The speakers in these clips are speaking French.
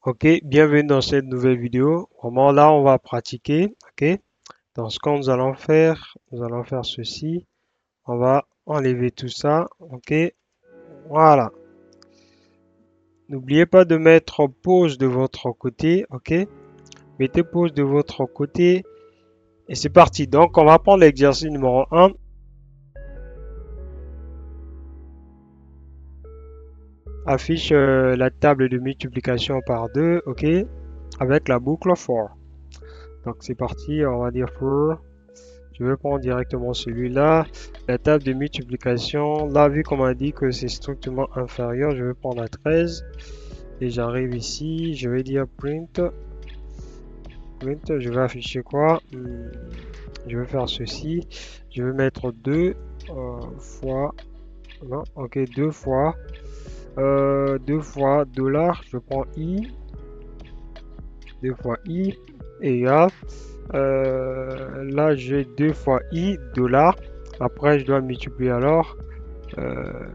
Ok, bienvenue dans cette nouvelle vidéo. Vraiment là, on va pratiquer. Ok, donc ce que nous allons faire ceci. On va enlever tout ça. Ok, voilà. N'oubliez pas de mettre pause de votre côté. Ok, mettez pause de votre côté et c'est parti. Donc, on va prendre l'exercice numéro un. Affiche la table de multiplication par 2. Ok, avec la boucle for. Donc, c'est parti. On va dire for. Je vais prendre directement celui-là. La table de multiplication. Là, vu qu'on m'a dit que c'est strictement inférieur, je vais prendre la 13. Et j'arrive ici. Je vais dire print. Print. Je vais afficher quoi? Je vais faire ceci. Je vais mettre 2 fois. Non, ok, 2 fois. 2 fois dollar. Je prends i. 2 fois i égale. Là, j'ai 2 fois i dollar. Après, je dois multiplier alors. Euh,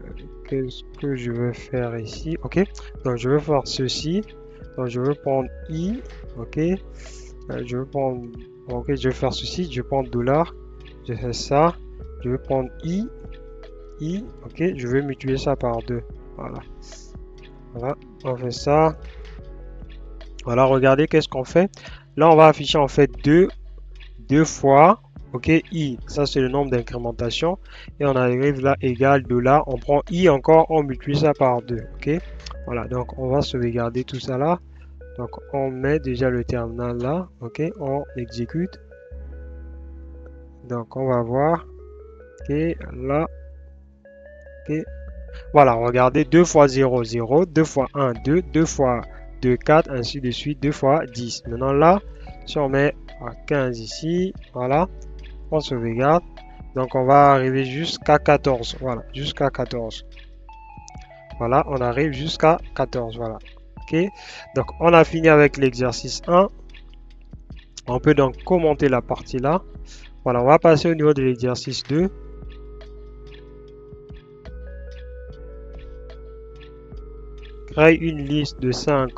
Qu'est-ce que je vais faire ici? Ok, donc je vais faire ceci. Donc je vais prendre i. Ok, je vais prendre. Ok, je vais faire ceci. Je vais prendre dollar. Je fais ça. Je vais prendre i. I. Ok, je vais multiplier ça par 2. Voilà. Voilà. On fait ça. Voilà, regardez qu'est-ce qu'on fait. Là, on va afficher en fait 2 fois, ok, i, ça c'est le nombre d'incrémentation, et on arrive là égal de là, on prend i encore, on multiplie ça par 2, ok, voilà, donc on va sauvegarder tout ça là, donc on met déjà le terminal là, ok, on exécute, donc on va voir, ok, là, ok, voilà, regardez, 2 fois 0, 0, 2 fois 1, 2, 2 fois 2, 4, ainsi de suite, 2 fois 10, maintenant là, si on met 15 ici, voilà, on sauvegarde. Donc on va arriver jusqu'à 14. Voilà, jusqu'à 14. Voilà, on arrive jusqu'à 14. Voilà. OK. Donc on a fini avec l'exercice 1. On peut donc commenter la partie là. Voilà, on va passer au niveau de l'exercice 2. Crée une liste de 5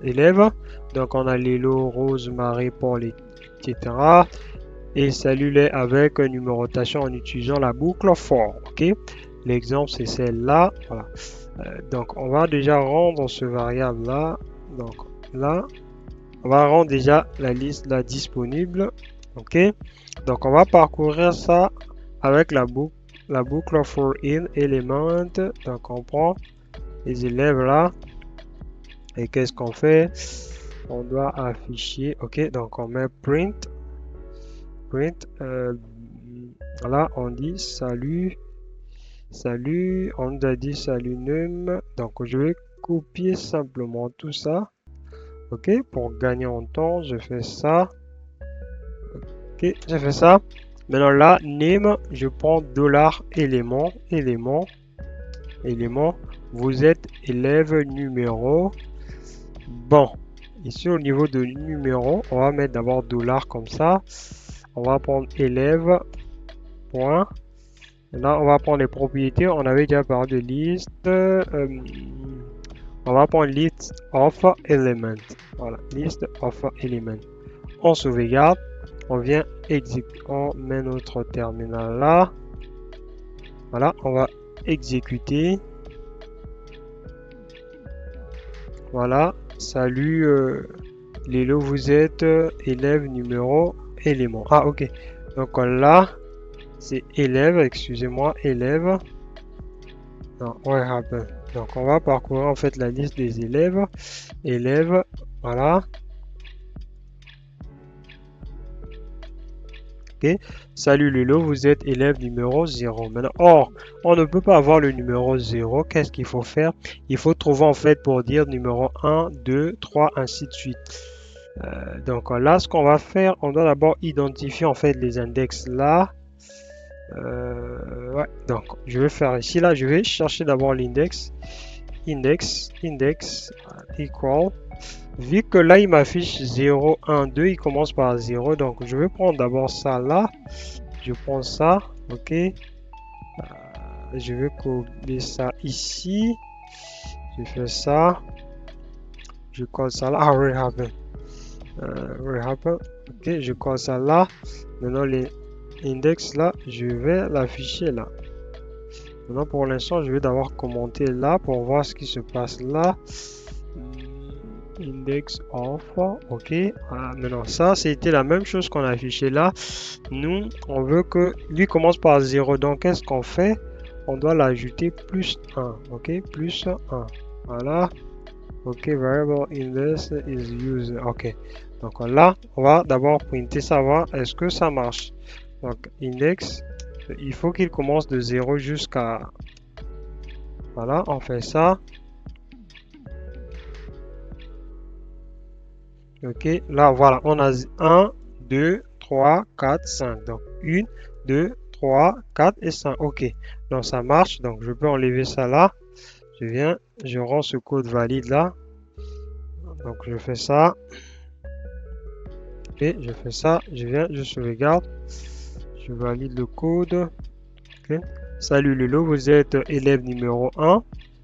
élèves. Donc on a Lélo, Rose, Marie, Paul, etc. Et salut-les avec numérotation en utilisant la boucle for. OK. L'exemple c'est celle-là. Voilà. Donc on va déjà rendre ce variable là. Donc là, on va rendre déjà la liste là disponible. Ok. Donc on va parcourir ça avec la boucle for in element. Donc on prend les élèves là. Et qu'est-ce qu'on fait? On doit afficher. Ok. Donc on met print. Print. Là on dit salut. Salut. On nous a dit salut num. Donc je vais copier simplement tout ça. Ok, pour gagner en temps, je fais ça. Ok, j'ai fait ça. Maintenant là, name, je prends dollar élément, élément, élément. Vous êtes élève numéro. Bon, ici au niveau de numéro, on va mettre d'abord dollar comme ça. On va prendre élève, point. Là, on va prendre les propriétés. On avait déjà parlé de liste. On va prendre list of element. Voilà, list of element. On sauvegarde, on vient exécuter, on met notre terminal là. Voilà, on va exécuter. Voilà, salut Lélo, vous êtes élève numéro élément. Ah, ok. Donc là, c'est élève, excusez-moi, élève. Non, what happened? Donc on va parcourir en fait la liste des élèves. Élèves, voilà. Ok. Salut Lilo, vous êtes élève numéro 0. Maintenant, or, on ne peut pas avoir le numéro 0. Qu'est-ce qu'il faut faire? Il faut trouver en fait pour dire numéro 1, 2, 3, ainsi de suite. Donc là, ce qu'on va faire, on doit d'abord identifier en fait les index là. Ouais, donc je vais faire ici là, je vais chercher d'abord l'index. Index, equal. Vu que là, il m'affiche 0, 1, 2, il commence par 0. Donc, je vais prendre d'abord ça là. Je prends ça, ok. Je vais coller ça ici. Je fais ça. je colle ça là. Ah, rehappen. Rehappen. Ok, je colle ça là. Maintenant, les index là, je vais l'afficher là. Maintenant, pour l'instant, je vais d'abord commenter là pour voir ce qui se passe là. Index off. Ok. Voilà. Maintenant, ça, c'était la même chose qu'on a affiché là. Nous, on veut que lui commence par 0. Donc, qu'est-ce qu'on fait? On doit l'ajouter plus 1. Ok. Plus 1. Voilà. Ok. Variable index is used. Ok. Donc là, on va d'abord printer savoir est-ce que ça marche. Donc, index, il faut qu'il commence de 0 jusqu'à... Voilà, on fait ça. Ok, là, voilà, on a 1, 2, 3, 4, 5. Donc, 1, 2, 3, 4 et 5. Ok, donc ça marche. Donc, je peux enlever ça là. Je viens, je rends ce code valide là. Donc, je fais ça. Et je fais ça. Je viens, je sauvegarde. Je valide le code. Ok. Salut Lolo, vous êtes élève numéro 1.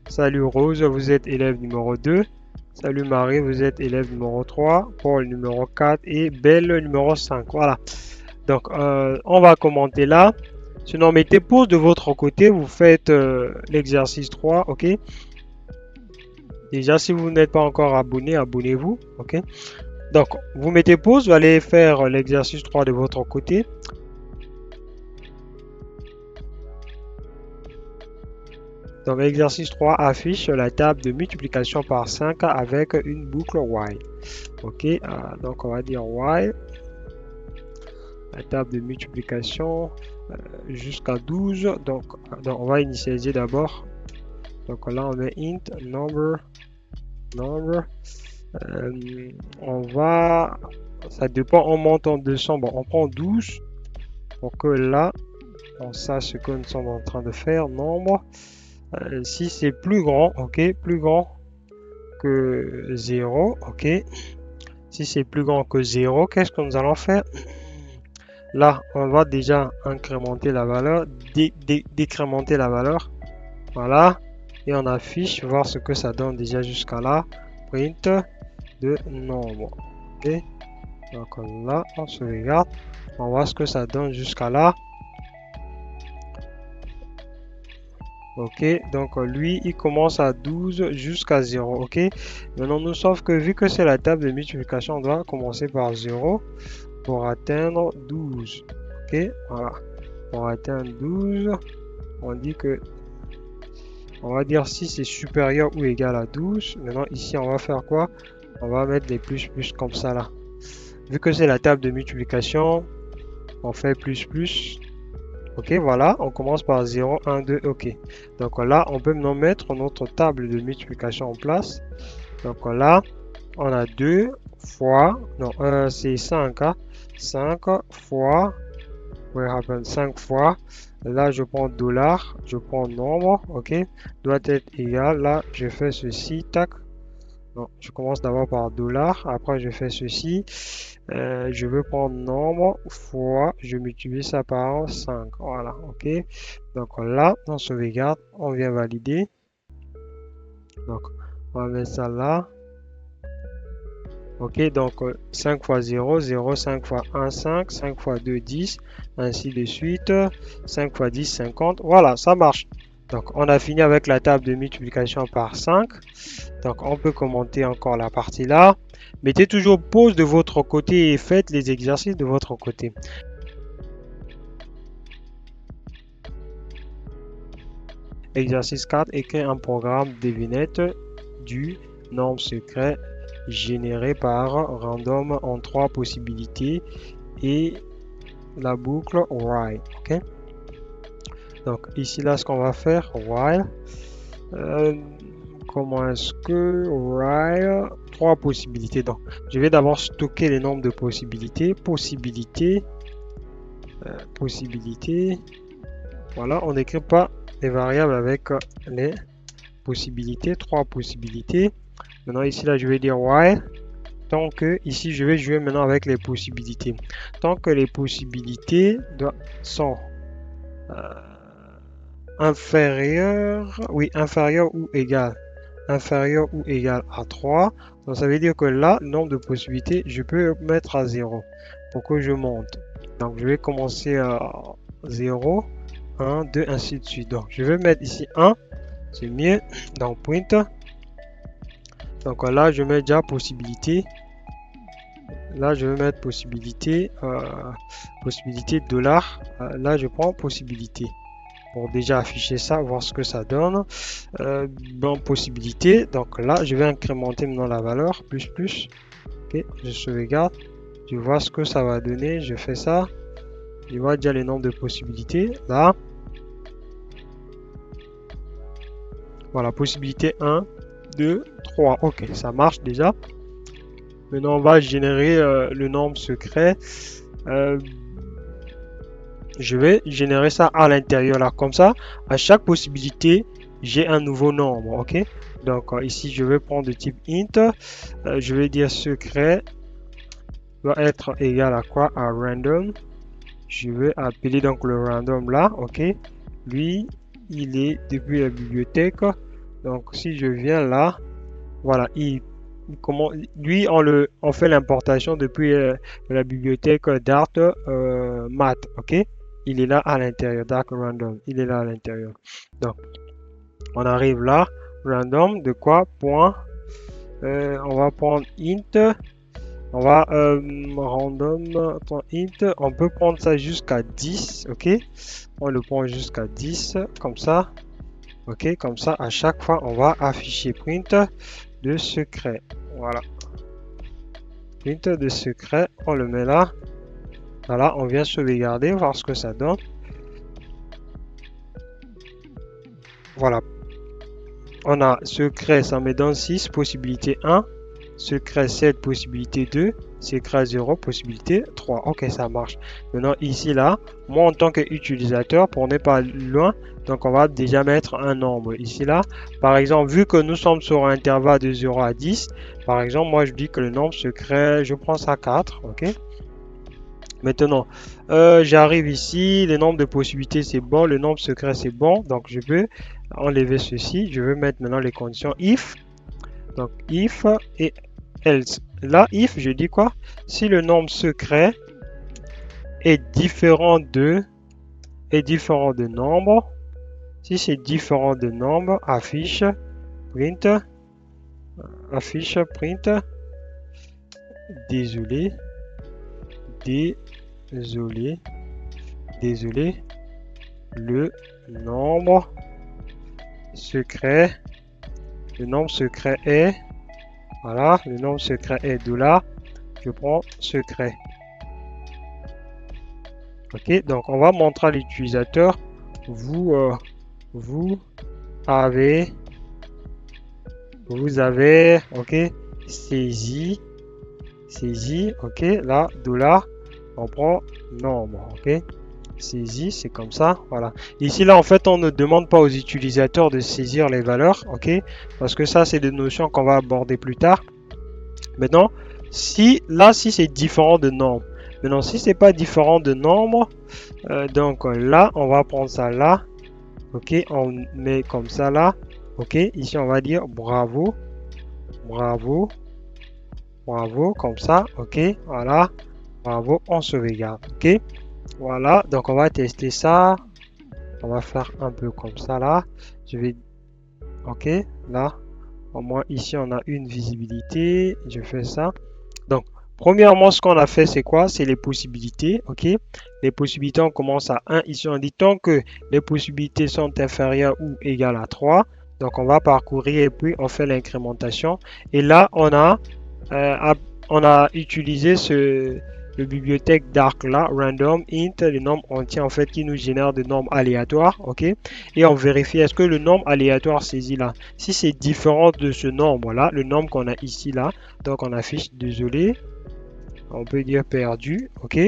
Salut Rose, vous êtes élève numéro 2. Salut Marie, vous êtes élève numéro 3. Paul numéro 4 et Belle numéro 5. Voilà. Donc, on va commenter là. Sinon, mettez pause de votre côté. Vous faites l'exercice 3. OK. Déjà, si vous n'êtes pas encore abonné, abonnez-vous. OK. Donc, vous mettez pause. Vous allez faire l'exercice 3 de votre côté. Donc, exercice 3 affiche la table de multiplication par 5 avec une boucle while. Ok, donc on va dire while. La table de multiplication jusqu'à 12. Donc, on va initialiser d'abord. Donc là, on met int number. On va, ça dépend, on monte en 200. Bon, on prend 12 pour que là, on sache ce que nous sommes en train de faire. Nombre. Si c'est plus grand, ok, plus grand que 0, ok. Si c'est plus grand que 0, qu'est-ce que nous allons faire? Là, on va déjà incrémenter la valeur, décrémenter la valeur. Voilà. Et on affiche, voir ce que ça donne déjà jusqu'à là. Print de nombre. Ok. Donc là, on se regarde. On voit ce que ça donne jusqu'à là. Ok, donc lui, il commence à 12 jusqu'à 0. Ok, maintenant, nous, sauf que vu que c'est la table de multiplication, on doit commencer par 0 pour atteindre 12. Ok, voilà. Pour atteindre 12, on dit que, on va dire si c'est supérieur ou égal à 12. Maintenant, ici, on va faire quoi? On va mettre des plus comme ça là. Vu que c'est la table de multiplication, on fait plus. Ok, voilà, on commence par 0, 1, 2, ok. Donc là, on peut maintenant mettre notre table de multiplication en place. Donc là, on a 2 fois, non, c'est 5, hein, 5 fois, 5 fois. Là, je prends dollar, je prends nombre, ok, doit être égal. Là, je fais ceci, tac. Non, je commence d'abord par dollar, après je fais ceci. Je veux prendre nombre fois, je multiplie ça par 5. Voilà, ok. Donc là, on sauvegarde, on vient valider. Donc, on va mettre ça là. Ok, donc 5 fois 0, 0, 5 fois 1, 5, 5 fois 2, 10, ainsi de suite. 5 fois 10, 50. Voilà, ça marche. Donc, on a fini avec la table de multiplication par 5. Donc, on peut commenter encore la partie là. Mettez toujours pause de votre côté et faites les exercices de votre côté. Exercice 4. Écrire un programme devinette du nombre secret généré par random en 3 possibilités et la boucle while. Ok. Donc ici là, ce qu'on va faire, while. Comment est-ce que while 3 possibilités. Donc je vais d'abord stocker les nombres de possibilités. Possibilités. Voilà, on n'écrit pas les variables avec les possibilités, 3 possibilités. Maintenant ici là, je vais dire while. Tant que ici, je vais jouer maintenant avec les possibilités. Tant que les possibilités sont inférieures ou égales inférieur ou égal à 3. Donc ça veut dire que là, le nombre de possibilités, je peux mettre à 0 pour que je monte. Donc je vais commencer à 0, 1, 2, ainsi de suite. Donc je vais mettre ici 1, c'est mieux. Donc print. Donc là, je mets déjà possibilité. Là, je vais mettre possibilité, possibilité $. Là, je prends possibilité pour déjà afficher ça, voir ce que ça donne. Bon, possibilité. Donc là, je vais incrémenter maintenant la valeur, plus. Ok, je sauvegarde. Je vois ce que ça va donner. Je fais ça. Je vois déjà le nombre de possibilités. Là. Voilà, possibilité 1, 2, 3. Ok, ça marche déjà. Maintenant, on va générer le nombre secret. Je vais générer ça à l'intérieur là. Comme ça, à chaque possibilité, j'ai un nouveau nombre. Ok. Donc ici, je vais prendre le type int. Je vais dire secret doit être égal à quoi? À random. Je vais appeler donc le random là. Ok. Lui, il est depuis la bibliothèque. Donc si je viens là, voilà, comment lui on fait l'importation depuis la bibliothèque Dart Math, ok, il est là à l'intérieur, Dart Random, il est là à l'intérieur. Donc on arrive là, random de quoi? Point, on va prendre int, on va random.int, on peut prendre ça jusqu'à 10, ok, on le prend jusqu'à 10 comme ça, ok, comme ça à chaque fois on va afficher print de secret. Voilà. Print de secret, on le met là. Voilà, on vient sauvegarder, voir ce que ça donne. Voilà. On a secret, ça me donne 6, possibilité 1. Secret 7, possibilité 2. Secret 0, possibilité 3. Ok, ça marche. Maintenant, ici, là, moi, en tant qu'utilisateur, pour ne pas loin, donc on va déjà mettre un nombre. Ici, là, par exemple, vu que nous sommes sur un intervalle de 0 à 10, par exemple, moi, je dis que le nombre secret, je prends ça 4. Ok. Maintenant, j'arrive ici, le nombre de possibilités, c'est bon, le nombre secret, c'est bon. Donc, je peux enlever ceci. Je vais mettre maintenant les conditions if. Donc, if et else. Là, if, je dis quoi? Si le nombre secret est différent de nombre, si c'est différent de nombre, affiche print, désolé, le nombre secret est, voilà, le nombre secret est $. Je prends secret. Ok, donc on va montrer à l'utilisateur, vous avez, ok, saisi, ok, là, $, on prend nombre, ok, saisi, c'est comme ça, voilà. Ici, là, en fait, on ne demande pas aux utilisateurs de saisir les valeurs, ok, parce que ça, c'est des notions qu'on va aborder plus tard. Maintenant, si c'est différent de nombre, maintenant, si c'est pas différent de nombre, donc là, on va prendre ça là, ok, on met comme ça là, ok, ici, on va dire bravo, comme ça, ok, voilà, bravo, on sauvegarde, ok, voilà, donc on va tester ça, on va faire un peu comme ça là, je vais, ok, là, au moins ici on a une visibilité, je fais ça, donc premièrement ce qu'on a fait c'est quoi? C'est les possibilités, ok, les possibilités on commence à 1, ici on dit tant que les possibilités sont inférieures ou égales à 3, donc on va parcourir et puis on fait l'incrémentation, et là on a utilisé le bibliothèque Dark là, random int, le nombre entier en fait qui nous génère des nombres aléatoires, ok, et on vérifie est-ce que le nombre aléatoire saisi là, si c'est différent de ce nombre là, le nombre qu'on a ici là, donc on affiche désolé, on peut dire perdu, ok,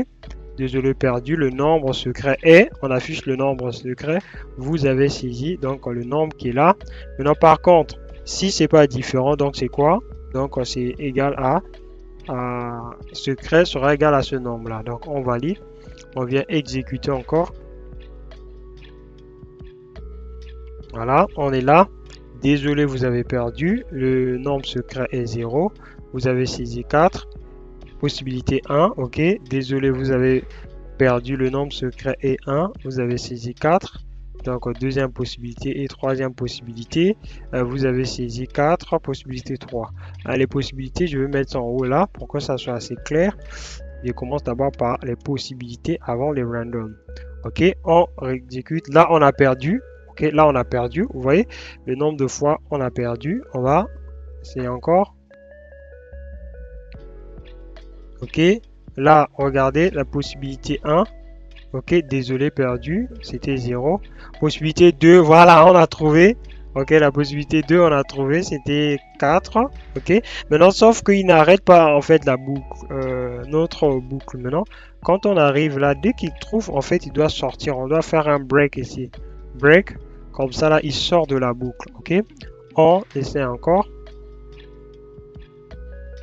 désolé perdu, le nombre secret est, on affiche le nombre secret, vous avez saisi donc le nombre qui est là. Maintenant par contre, si c'est pas différent, donc c'est quoi? Donc c'est égal à secret sera égal à ce nombre là, donc on valide, on vient exécuter encore, voilà, on est là, Désolé, vous avez perdu. Le nombre secret est 0. Vous avez saisi 4. Possibilité 1. OK. Désolé, vous avez perdu. Le nombre secret est 1. Vous avez saisi 4. Donc, deuxième possibilité et troisième possibilité. Vous avez saisi 4. Possibilité 3. Les possibilités, je vais mettre ça en haut là pour que ça soit assez clair. Je commence d'abord par les possibilités avant les randoms. OK. On exécute. Là, on a perdu. OK. Là, on a perdu. Vous voyez le nombre de fois on a perdu. On va essayer encore. OK. Là, regardez la possibilité 1. OK. Désolé, perdu. C'était 0. Possibilité 2. Voilà, on a trouvé. OK. La possibilité 2, on a trouvé. C'était 4. OK. Maintenant, sauf qu'il n'arrête pas en fait la boucle. Notre boucle maintenant. Quand on arrive là, dès qu'il trouve, en fait, il doit sortir. On doit faire un break ici. Break. Comme ça, là, il sort de la boucle. OK. On essaie encore.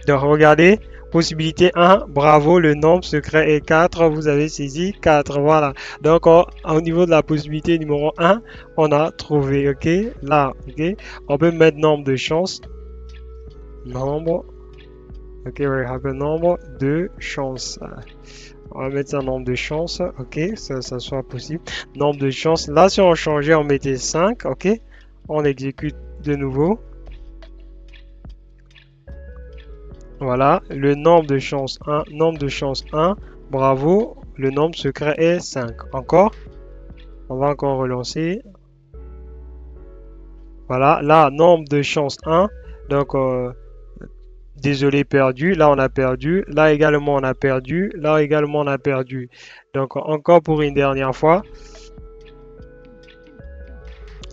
Donc, regardez. Possibilité 1, bravo, le nombre secret est 4, vous avez saisi 4, voilà. Donc, au niveau de la possibilité numéro 1, on a trouvé, ok? Là, ok? On peut mettre nombre de chance. Nombre, ok, we have a nombre de chance. On va mettre un nombre de chance, ok? Ça soit possible. Nombre de chance. Là, si on changeait, on mettait 5, ok? On exécute de nouveau. Voilà, le nombre de chance 1, nombre de chance 1, bravo, le nombre secret est 5. Encore, on va encore relancer. Voilà, là, nombre de chance 1, donc désolé, perdu, là on a perdu, là également on a perdu, là également on a perdu. Donc encore pour une dernière fois.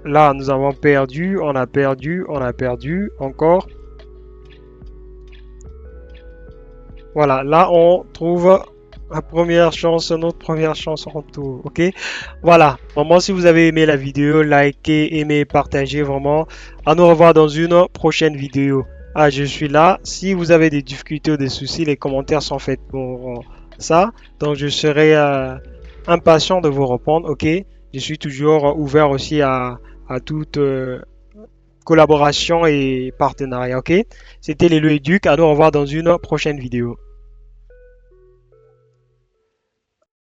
Là, nous avons perdu, on a perdu, on a perdu, encore. Voilà, là on trouve la première chance, notre première chance en tout, ok? Voilà, vraiment si vous avez aimé la vidéo, likez, aimez, partagez vraiment. À nous revoir dans une prochaine vidéo. Ah, je suis là. Si vous avez des difficultés ou des soucis, les commentaires sont faits pour ça. Donc je serai impatient de vous répondre, ok? Je suis toujours ouvert aussi à toute collaboration et partenariat, ok? C'était Lelo Éduc, à nous revoir dans une prochaine vidéo.